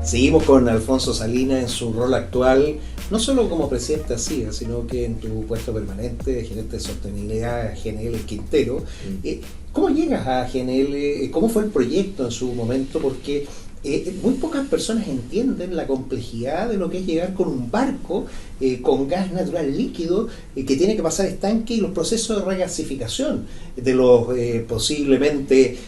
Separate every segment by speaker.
Speaker 1: Seguimos con Alfonso Salinas en su rol actual, no solo como presidente de ASIA, sino que en tu puesto permanente de gerente de sostenibilidad GNL Quintero. ¿Cómo llegas a GNL? ¿Cómo fue el proyecto en su momento? Porque muy pocas personas entienden la complejidad de lo que es llegar con un barco con gas natural líquido que tiene que pasar estanque y los procesos de regasificación de los posiblemente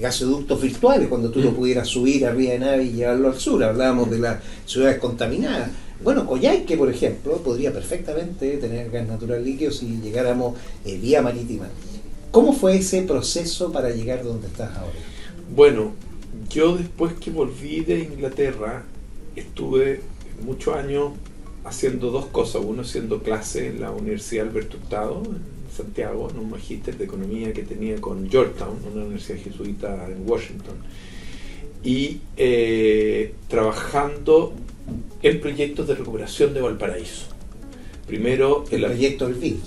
Speaker 1: gasoductos virtuales, cuando tú lo pudieras subir arriba de nave y llevarlo al sur. Hablábamos de las ciudades contaminadas. Bueno, Coyhaique, por ejemplo, podría perfectamente tener gas natural líquido si llegáramos vía marítima. ¿Cómo fue ese proceso para llegar donde estás ahora?
Speaker 2: Bueno, yo después que volví de Inglaterra estuve muchos años haciendo dos cosas. Uno, haciendo clase en la Universidad Alberto Hurtado en Santiago, en un magíster de economía que tenía con Georgetown, una universidad jesuita en Washington, y trabajando en proyectos de recuperación de Valparaíso. Primero
Speaker 1: el proyecto del BID.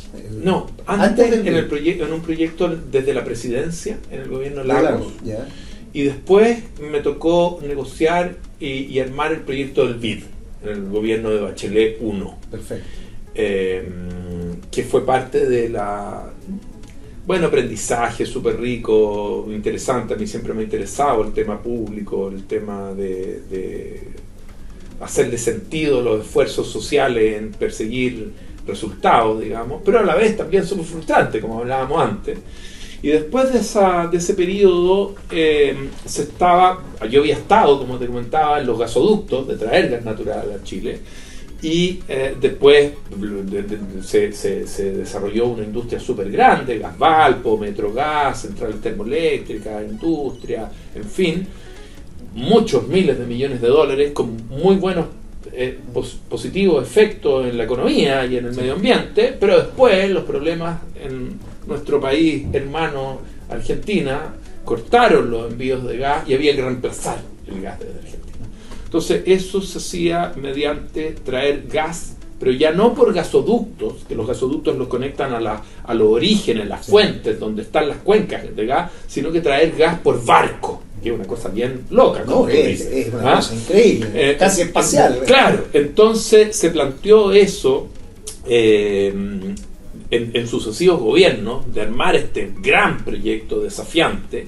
Speaker 2: No, antes en un proyecto desde la presidencia en el gobierno Lagos.
Speaker 1: Ya.
Speaker 2: Y después me tocó negociar y armar el proyecto del BID en el gobierno de Bachelet 1.
Speaker 1: Perfecto.
Speaker 2: Que fue parte de la... Bueno, aprendizaje súper rico, interesante. A mí siempre me ha interesado el tema público, el tema de hacerle sentido los esfuerzos sociales en perseguir resultados, digamos, pero a la vez también súper frustrante, como hablábamos antes. Y después de ese periodo yo había estado, como te comentaba, en los gasoductos de traer gas natural a Chile, y después se desarrolló una industria súper grande, Gas Valpo, Metrogas, centrales termoeléctricas, industria, en fin, muchos miles de millones de dólares con muy buenos positivos efectos en la economía y en el medio ambiente, pero después los problemas en nuestro país hermano Argentina cortaron los envíos de gas y había que reemplazar el gas desde Argentina. Entonces eso se hacía mediante traer gas, pero ya no por gasoductos, que los gasoductos los conectan a los orígenes, las fuentes donde están las cuencas de gas, sino que traer gas por barco, que es una cosa bien loca.
Speaker 1: No, es una cosa increíble, casi espacial.
Speaker 2: Claro, entonces se planteó eso en sucesivos gobiernos, de armar este gran proyecto desafiante,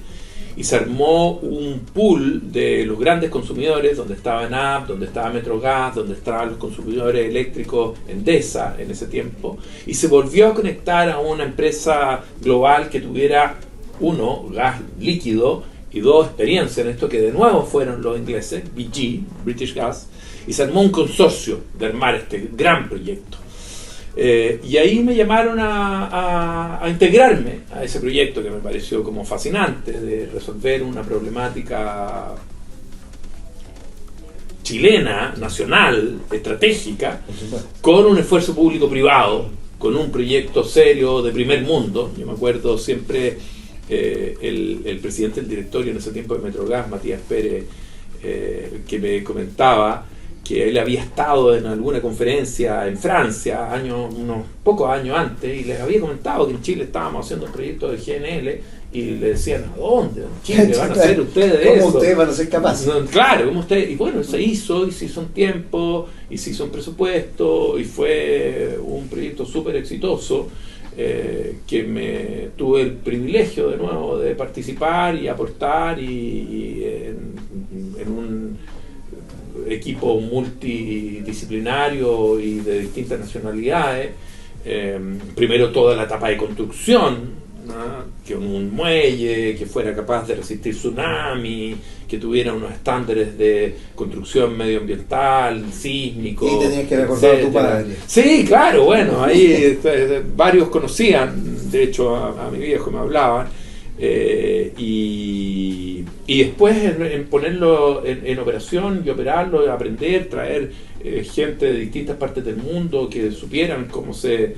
Speaker 2: y se armó un pool de los grandes consumidores, donde estaba ENAP, donde estaba Metrogas, donde estaban los consumidores eléctricos Endesa en ese tiempo, y se volvió a conectar a una empresa global que tuviera, uno, gas líquido, y dos, experiencia en esto, que de nuevo fueron los ingleses, BG, British Gas, y se armó un consorcio de armar este gran proyecto. Y ahí me llamaron a integrarme a ese proyecto, que me pareció como fascinante, de resolver una problemática chilena, nacional, estratégica, con un esfuerzo público-privado, con un proyecto serio de primer mundo. Yo me acuerdo siempre el presidente del directorio en ese tiempo de Metrogas, Matías Pérez, que me comentaba que él había estado en alguna conferencia en Francia unos pocos años antes, y les había comentado que en Chile estábamos haciendo un proyecto de GNL, y le decían: ¿a dónde? ¿En Chile van a hacer ustedes eso?
Speaker 1: ¿Cómo ustedes van a ser capaces?
Speaker 2: No, claro, ¿cómo ustedes? Y bueno, se hizo, y se hizo un tiempo, y se hizo un presupuesto, y fue un proyecto súper exitoso, que tuve el privilegio de nuevo de participar y aportar, y en un equipo multidisciplinario y de distintas nacionalidades. Primero toda la etapa de construcción, ¿no? Que un muelle que fuera capaz de resistir tsunami, que tuviera unos estándares de construcción medioambiental, sísmico.
Speaker 1: Y tenías que recordar a tu padre.
Speaker 2: Sí, claro, bueno, ahí varios conocían, de hecho a mi viejo me hablaban. Y después en ponerlo en operación y operarlo, aprender, traer gente de distintas partes del mundo que supieran cómo se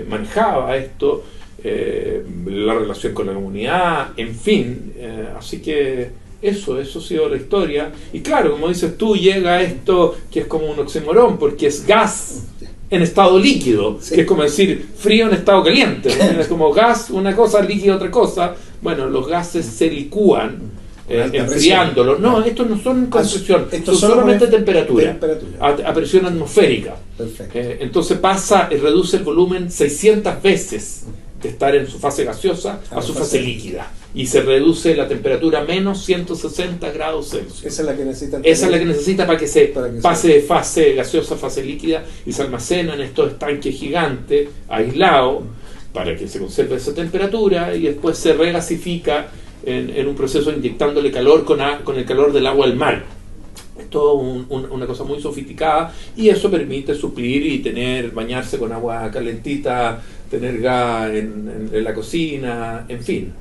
Speaker 2: manejaba esto, la relación con la comunidad, en fin, así que eso ha sido la historia. Y claro, como dices tú, llega esto que es como un oxímoron, porque es gas en estado líquido, sí, que es como decir frío en estado caliente, ¿no? Es como gas una cosa, líquido otra cosa. Bueno, los gases se licúan enfriándolo. No, estos no son compresión, son solamente temperatura. A presión atmosférica.
Speaker 1: Perfecto.
Speaker 2: Entonces reduce el volumen 600 veces de estar en su fase gaseosa a su fase líquida. Y se reduce la temperatura a menos 160 grados Celsius.
Speaker 1: Esa es la que necesita.
Speaker 2: Esa es la que necesita para que se pase de fase gaseosa a fase líquida y se almacena en estos estanques gigantes, aislados, para que se conserve esa temperatura y después se regasifica en un proceso inyectándole calor con el calor del agua del mar. Es todo una cosa muy sofisticada y eso permite suplir y bañarse con agua calentita, tener gas en la cocina, en fin.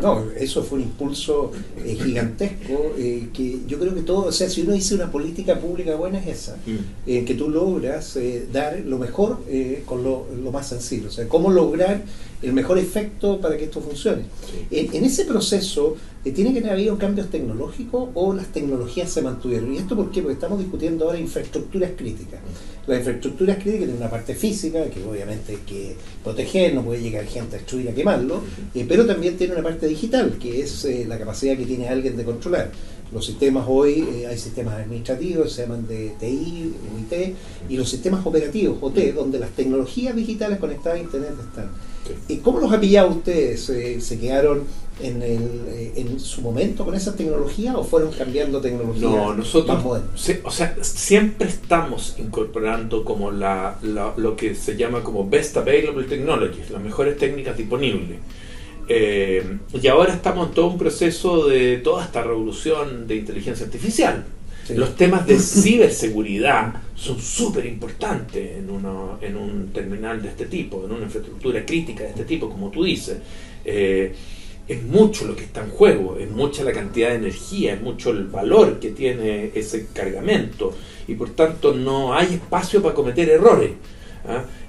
Speaker 1: No, eso fue un impulso gigantesco que yo creo que todo, o sea, si uno dice una política pública buena es esa, que tú logras dar lo mejor con lo más sencillo, o sea, cómo lograr el mejor efecto para que esto funcione. En ese proceso tiene que haber habido cambios tecnológicos o las tecnologías se mantuvieron. ¿Y esto por qué? Porque estamos discutiendo ahora infraestructuras críticas. Las infraestructuras críticas tienen una parte física que obviamente hay que proteger, no puede llegar gente a destruir, a quemarlo, pero también tiene una parte digital, que es la capacidad que tiene alguien de controlar. Los sistemas hoy, hay sistemas administrativos, se llaman de TI, UIT, y los sistemas operativos, OT, donde las tecnologías digitales conectadas a Internet están. ¿Cómo los ha pillado ustedes? ¿Se quedaron en su momento con esas tecnologías o fueron cambiando tecnologías?
Speaker 2: No, nosotros,
Speaker 1: más modernas?
Speaker 2: siempre estamos incorporando como lo que se llama como Best Available Technologies, las mejores técnicas disponibles. Y ahora estamos en todo un proceso de toda esta revolución de inteligencia artificial. Sí. Los temas de ciberseguridad son súper importantes en un terminal de este tipo, en una infraestructura crítica de este tipo, como tú dices. Es mucho lo que está en juego, es mucha la cantidad de energía, es mucho el valor que tiene ese cargamento y por tanto no hay espacio para cometer errores.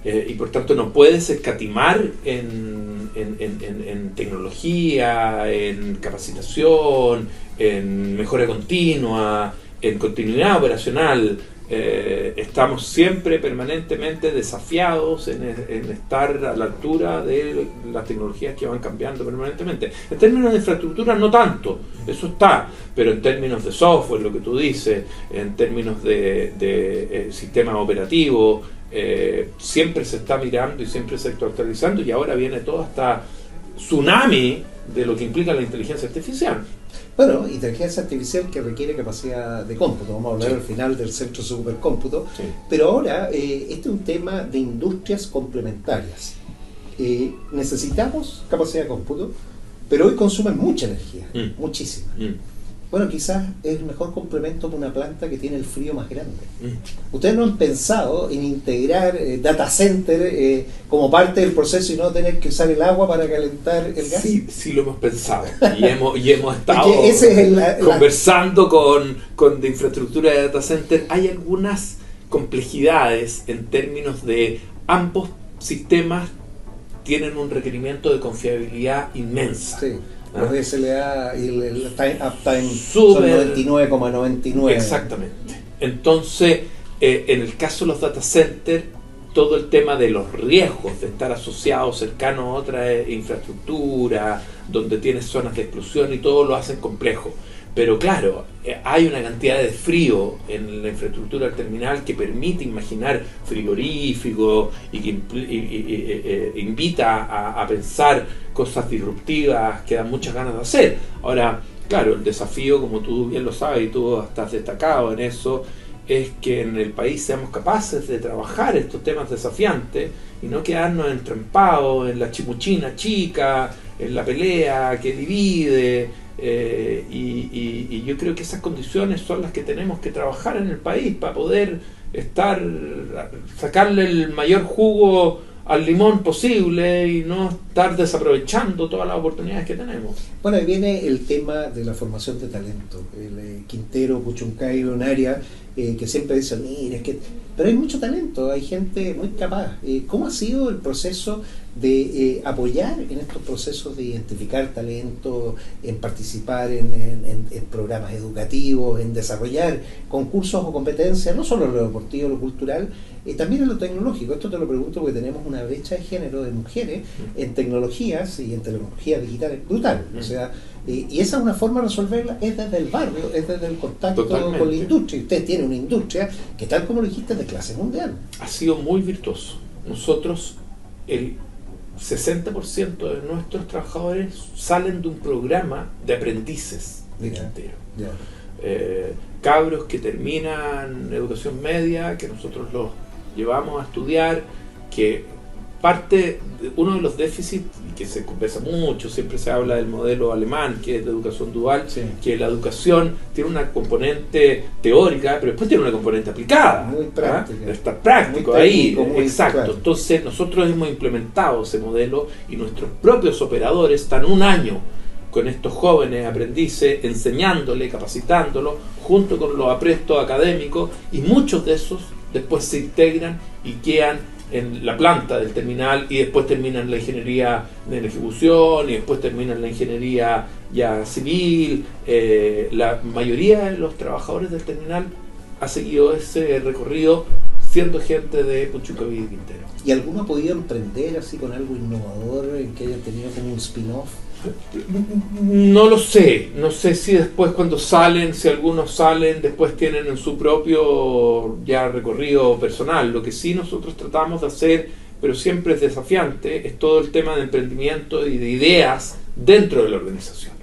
Speaker 2: Y por tanto no puedes escatimar en tecnología, en capacitación, en mejora continua, en continuidad operacional. Estamos siempre permanentemente desafiados en estar a la altura de las tecnologías que van cambiando permanentemente. En términos de infraestructura no tanto, eso está, pero en términos de software, lo que tú dices, en términos de sistemas operativos, siempre se está mirando y siempre se está actualizando y ahora viene todo hasta tsunami de lo que implica la inteligencia artificial.
Speaker 1: Bueno, inteligencia artificial que requiere capacidad de cómputo, vamos a hablar al final del centro supercómputo, pero ahora este es un tema de industrias complementarias. Necesitamos capacidad de cómputo, pero hoy consumen mucha energía, muchísima. Bueno, quizás es el mejor complemento para una planta que tiene el frío más grande. ¿Ustedes no han pensado en integrar data center como parte del proceso y no tener que usar el agua para calentar el gas?
Speaker 2: Sí lo hemos pensado y hemos estado conversando con de infraestructura de data center. Hay algunas complejidades en términos de ambos sistemas tienen un requerimiento de confiabilidad inmensa.
Speaker 1: Sí. Los SLA y el uptime son 99,99.
Speaker 2: Exactamente. Entonces, en el caso de los data centers, todo el tema de los riesgos de estar asociados cercanos a otra infraestructura, donde tienes zonas de explosión y todo lo hacen complejo. Pero claro, hay una cantidad de frío en la infraestructura del terminal que permite imaginar frigoríficos y que invita a pensar cosas disruptivas que dan muchas ganas de hacer. Ahora, claro, el desafío, como tú bien lo sabes y tú estás destacado en eso, es que en el país seamos capaces de trabajar estos temas desafiantes y no quedarnos entrampados en la chimuchina chica, en la pelea que divide. Y yo creo que esas condiciones son las que tenemos que trabajar en el país para poder sacarle el mayor jugo al limón posible y no estar desaprovechando todas las oportunidades que tenemos.
Speaker 1: Bueno, ahí viene el tema de la formación de talento. El Quintero, Puchuncayo, un área que siempre dice, mira, es que... Pero hay mucho talento, hay gente muy capaz. ¿Cómo ha sido el proceso de apoyar en estos procesos de identificar talento, en participar en programas educativos, en desarrollar concursos o competencias, no solo en lo deportivo, lo cultural, también en lo tecnológico? Esto te lo pregunto porque tenemos una brecha de género de mujeres en tecnologías y en tecnologías digitales brutal. O sea, Y esa es una forma de resolverla, es desde el barrio, es desde el contacto
Speaker 2: Totalmente.
Speaker 1: con la industria. Y usted tiene una industria que, tal como lo dijiste, es de clase mundial.
Speaker 2: Ha sido muy virtuoso. Nosotros, el 60% de nuestros trabajadores salen de un programa de aprendices de Quintero. Cabros que terminan educación media, que nosotros los llevamos a estudiar, que uno de los déficits, que se conversa mucho, siempre se habla del modelo alemán, que es de educación dual,
Speaker 1: Sí.
Speaker 2: que la educación tiene una componente teórica, pero después tiene una componente aplicada.
Speaker 1: Muy práctica.
Speaker 2: Está práctico
Speaker 1: Muy
Speaker 2: ahí,
Speaker 1: técnico, muy
Speaker 2: exacto.
Speaker 1: claro.
Speaker 2: Entonces nosotros hemos implementado ese modelo y nuestros propios operadores están un año con estos jóvenes aprendices, enseñándole, capacitándolos, junto con los aprestos académicos, y muchos de esos después se integran y quedan en la planta del terminal, y después terminan la ingeniería de la ejecución, y después terminan la ingeniería ya civil. La mayoría de los trabajadores del terminal ha seguido ese recorrido siendo gente de Punchucaví y Quintero.
Speaker 1: ¿Y alguno ha podido emprender así con algo innovador en que haya tenido como un spin-off?
Speaker 2: No lo sé, no sé si después cuando salen, si algunos salen, después tienen en su propio ya recorrido personal. Lo que sí nosotros tratamos de hacer, pero siempre es desafiante, es todo el tema de emprendimiento y de ideas dentro de la organización.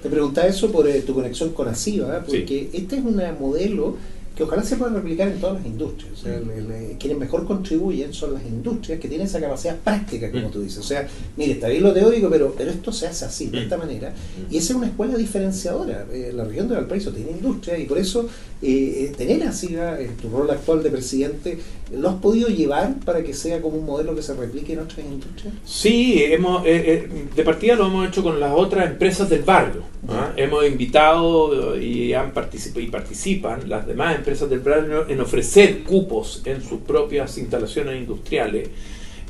Speaker 1: Te preguntaba eso por tu conexión con ASIVA, porque este es un modelo que ojalá se pueda replicar en todas las industrias. O sea, quienes mejor contribuyen son las industrias que tienen esa capacidad práctica, como tú dices. O sea, mire, está bien lo teórico, pero esto se hace así, de esta manera. Y esa es una escuela diferenciadora. La región de Valparaíso tiene industria, y por eso tener ASIVA en tu rol actual de presidente, ¿lo has podido llevar para que sea como un modelo que se replique en otras industrias?
Speaker 2: Sí, de partida lo hemos hecho con las otras empresas del barrio. Hemos invitado y participan las demás empresas del barrio en ofrecer cupos en sus propias instalaciones industriales,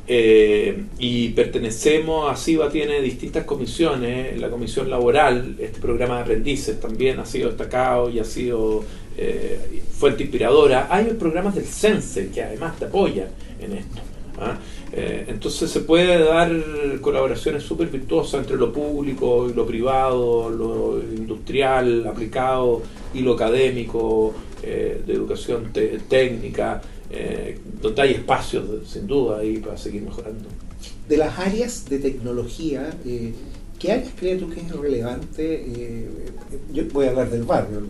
Speaker 2: y pertenecemos, ASIVA tiene distintas comisiones. La comisión laboral, este programa de aprendices también ha sido destacado y ha sido fuente inspiradora. Hay programas del CENSE que además te apoyan en esto. Entonces se puede dar colaboraciones súper virtuosas entre lo público y lo privado, lo industrial aplicado y lo académico, de educación técnica, donde hay espacios sin duda ahí para seguir mejorando.
Speaker 1: De las áreas de tecnología, ¿qué áreas crees tú que es relevante? Yo voy a hablar del barrio,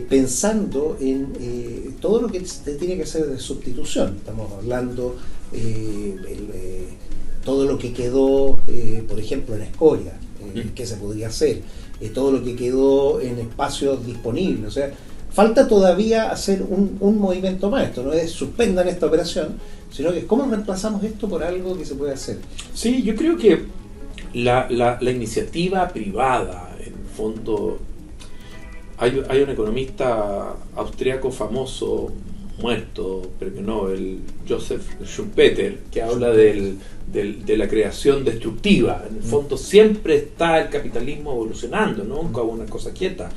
Speaker 1: pensando en todo lo que tiene que ser de sustitución. Estamos hablando todo lo que quedó, por ejemplo, en escoria, que se podría hacer, todo lo que quedó en espacios disponibles. O sea, falta todavía hacer un movimiento más. Esto no es suspendan esta operación, sino que es cómo reemplazamos esto por algo que se puede hacer.
Speaker 2: Sí, yo creo que la iniciativa privada, en el fondo, hay un economista austriaco famoso, muerto, premio Nobel, Joseph Schumpeter, que habla de la creación destructiva. En el fondo siempre está el capitalismo evolucionando, ¿no? Nunca una cosa quieta.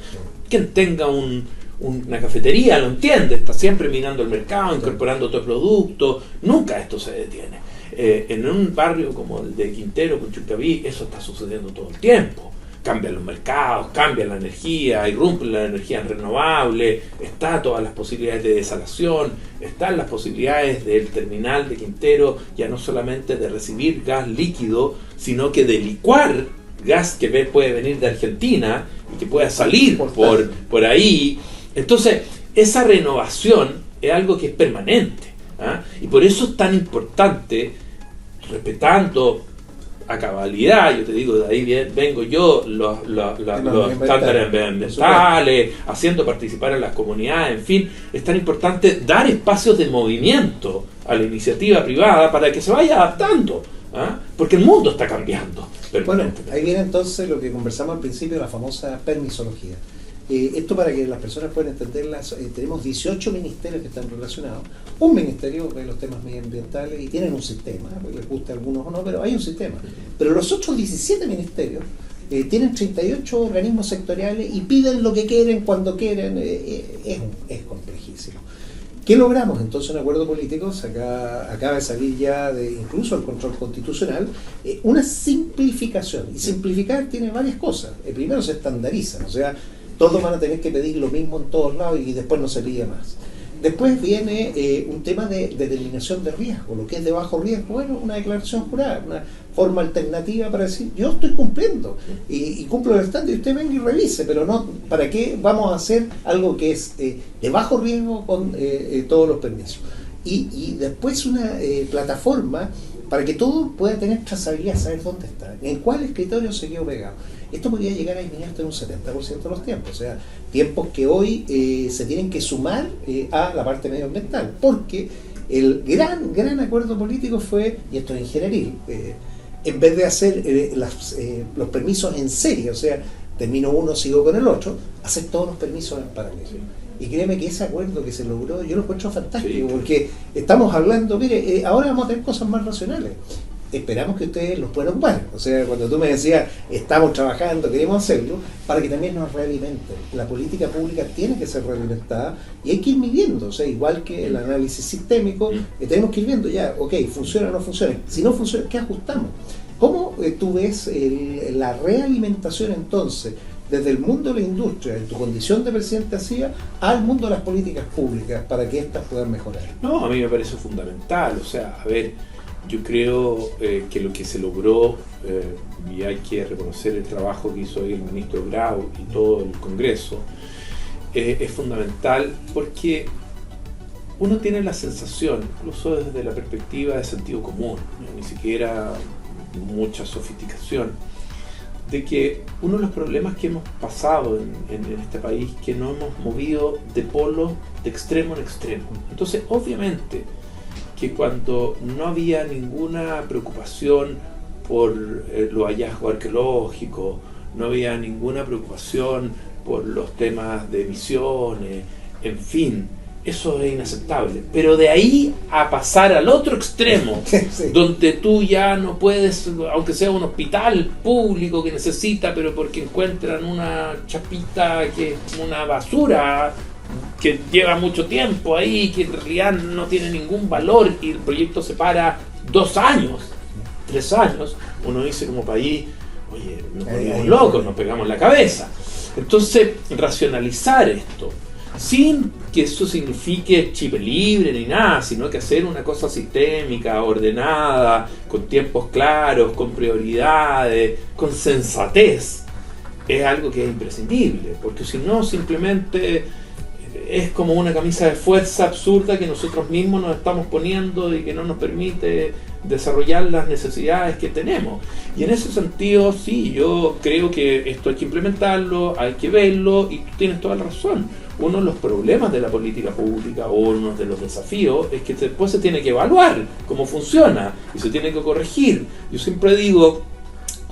Speaker 2: Quien tenga una cafetería lo entiende, está siempre minando el mercado, incorporando otro producto, nunca esto se detiene. En un barrio como el de Quintero, Punchucaví, eso está sucediendo todo el tiempo. Cambian los mercados, cambia la energía, irrumpe la energía renovable, está todas las posibilidades de desalación, están las posibilidades del terminal de Quintero, ya no solamente de recibir gas líquido, sino que de licuar gas que puede venir de Argentina y que pueda salir por ahí. Entonces, esa renovación es algo que es permanente, y por eso es tan importante, respetando a cabalidad, yo te digo, de ahí vengo yo, los estándares ambientales, haciendo participar a las comunidades, en fin, es tan importante dar espacios de movimiento a la iniciativa privada para que se vaya adaptando, porque el mundo está cambiando.
Speaker 1: Bueno, ahí viene entonces lo que conversamos al principio, la famosa permisología. Esto, para que las personas puedan entenderlas, tenemos 18 ministerios que están relacionados. Un ministerio ve los temas medioambientales y tienen un sistema, les guste a algunos o no, pero hay un sistema. Pero los otros 17 ministerios tienen 38 organismos sectoriales y piden lo que quieren, cuando quieren. Es complejísimo. ¿Qué logramos? Entonces un acuerdo político, acaba de salir ya incluso el control constitucional, una simplificación. Y simplificar tiene varias cosas. Primero se estandarizan, o sea, todos van a tener que pedir lo mismo en todos lados y después no se pide más. Después viene un tema de determinación de riesgo, lo que es de bajo riesgo, bueno, una declaración jurada, una forma alternativa para decir, yo estoy cumpliendo y cumplo el estándar y usted venga y revise, pero no, ¿para qué vamos a hacer algo que es de bajo riesgo con todos los permisos? Y después una plataforma para que todo pueda tener trazabilidad, saber dónde está, en cuáles criterios se quedó pegado. Esto podría llegar a disminuir hasta un 70% de los tiempos, o sea, tiempos que hoy se tienen que sumar a la parte medioambiental, porque el gran acuerdo político fue, y esto es ingenieril, en vez de hacer los permisos en serie, o sea, termino uno, sigo con el otro, hacer todos los permisos en paralelo. Y créeme que ese acuerdo que se logró, yo lo encuentro fantástico, porque estamos hablando, mire, ahora vamos a tener cosas más racionales. Esperamos que ustedes los puedan ocupar. O sea, cuando tú me decías, estamos trabajando, queremos hacerlo, para que también nos realimenten. La política pública tiene que ser realimentada y hay que ir midiendo. O sea, igual que el análisis sistémico, tenemos que ir viendo ya, ok, funciona o no funciona. Si no funciona, ¿qué ajustamos? ¿Cómo tú ves la realimentación entonces, desde el mundo de la industria, en tu condición de presidente ASIA, al mundo de las políticas públicas, para que éstas puedan mejorar?
Speaker 2: No, a mí me parece fundamental. O sea, a ver, yo creo que lo que se logró, y hay que reconocer el trabajo que hizo hoy el ministro Grau y todo el Congreso, es fundamental porque uno tiene la sensación, incluso desde la perspectiva de sentido común, ni siquiera mucha sofisticación, de que uno de los problemas que hemos pasado en este país, que nos hemos movido de polo de extremo en extremo. Entonces, obviamente, que cuando no había ninguna preocupación por los hallazgos arqueológicos, no había ninguna preocupación por los temas de emisiones, en fin, eso es inaceptable. Pero de ahí a pasar al otro extremo, sí, donde tú ya no puedes, aunque sea un hospital público que necesita, pero porque encuentran una chapita que es una basura, que lleva mucho tiempo ahí, que en realidad no tiene ningún valor y el proyecto se para 2 años, 3 años, uno dice como país, oye, nos volvimos locos, nos pegamos la cabeza. Entonces, racionalizar esto, sin que eso signifique chip libre ni nada, sino que hacer una cosa sistémica, ordenada, con tiempos claros, con prioridades, con sensatez, es algo que es imprescindible, porque si no, simplemente es como una camisa de fuerza absurda que nosotros mismos nos estamos poniendo y que no nos permite desarrollar las necesidades que tenemos. Y en ese sentido, sí, yo creo que esto hay que implementarlo, hay que verlo, y tú tienes toda la razón. Uno de los problemas de la política pública, o uno de los desafíos, es que después se tiene que evaluar cómo funciona y se tiene que corregir. Yo siempre digo,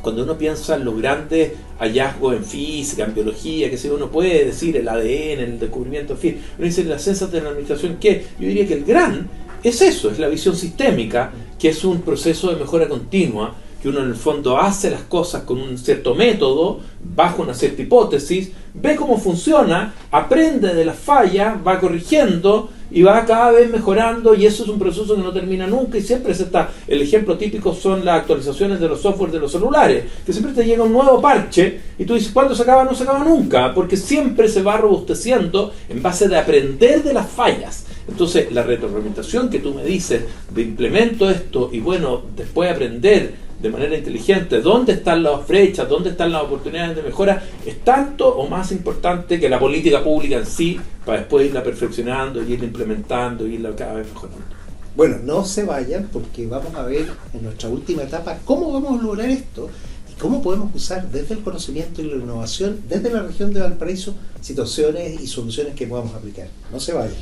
Speaker 2: cuando uno piensa en los grandes hallazgos en física, en biología, que si uno puede decir el ADN, el descubrimiento, en fin, uno dice las ciencias de la administración, ¿qué? Yo diría que el gran es eso, es la visión sistémica, que es un proceso de mejora continua, que uno en el fondo hace las cosas con un cierto método, bajo una cierta hipótesis, ve cómo funciona, aprende de las fallas, va corrigiendo y va cada vez mejorando, y eso es un proceso que no termina nunca, y siempre se está. El ejemplo típico son las actualizaciones de los software de los celulares, que siempre te llega un nuevo parche y tú dices, ¿cuándo se acaba? No se acaba nunca, porque siempre se va robusteciendo en base de aprender de las fallas. Entonces, la retroalimentación que tú me dices de implemento esto y bueno, después aprender de manera inteligente dónde están las brechas, dónde están las oportunidades de mejora, es tanto o más importante que la política pública en sí, para después irla perfeccionando, irla implementando, irla cada vez mejorando.
Speaker 1: Bueno, no se vayan, porque vamos a ver en nuestra última etapa cómo vamos a lograr esto y cómo podemos usar desde el conocimiento y la innovación, desde la región de Valparaíso, situaciones y soluciones que podamos aplicar. No se vayan.